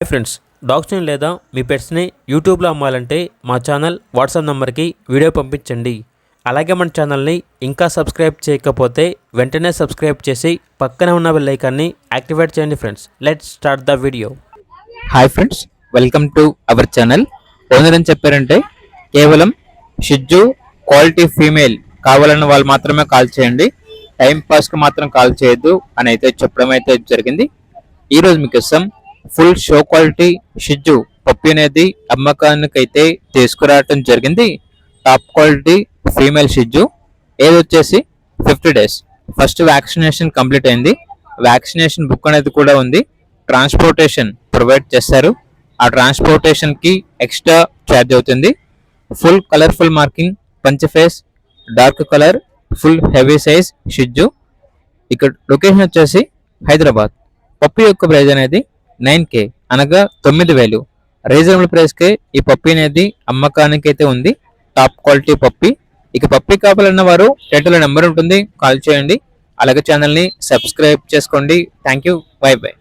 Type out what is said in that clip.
Hi friends, డాగ్స్ని లేదా మీ పెట్స్ని యూట్యూబ్లో అమ్మాలంటే మా ఛానల్ వాట్సాప్ నెంబర్కి వీడియో పంపించండి. అలాగే మన ఛానల్ని ఇంకా సబ్స్క్రైబ్ చేయకపోతే వెంటనే సబ్స్క్రైబ్ చేసి పక్కనే ఉన్న బెల్ ఐకాన్ని యాక్టివేట్ చేయండి. Friends, let's start the video. Hi friends, welcome to our channel. Owner అని చెప్పారంటే కేవలం షిజ్జు క్వాలిటీ ఫీమేల్ కావాలన్న వాళ్ళు మాత్రమే కాల్ చేయండి, టైం పాస్కి మాత్రం కాల్ చేయొద్దు అని అయితే చెప్పడం అయితే జరిగింది. ఈరోజు మీకోసం ఫుల్ షో క్వాలిటీ షిజ్జు పప్పి అనేది అమ్మకానికైతే తీసుకురావటం జరిగింది. టాప్ క్వాలిటీ ఫీమేల్ షిజ్జు, ఏజ్ వచ్చేసి 50 days. ఫస్ట్ వ్యాక్సినేషన్ కంప్లీట్ అయింది. వ్యాక్సినేషన్ బుక్ అనేది కూడా ఉంది. ట్రాన్స్పోర్టేషన్ ప్రొవైడ్ చేస్తారు. ఆ ట్రాన్స్పోర్టేషన్కి ఎక్స్ట్రా ఛార్జ్ అవుతుంది. Full colourful marking, punch face, dark colour, full heavy size షిజ్జు. ఇక్కడ లొకేషన్ వచ్చేసి హైదరాబాద్. పప్పి యొక్క ప్రైజ్ అనేది 9K అనగా 9,000. రీజనబుల్ ప్రైస్కే ఈ పప్పి అనేది అమ్మకానికి అయితే ఉంది. టాప్ క్వాలిటీ పప్పి. ఇక పప్పి కావాలన్న వారు టైటిల్ నెంబర్ ఉంటుంది, కాల్ చేయండి. అలాగే ఛానల్ని సబ్స్క్రైబ్ చేసుకోండి. Thank you, by by.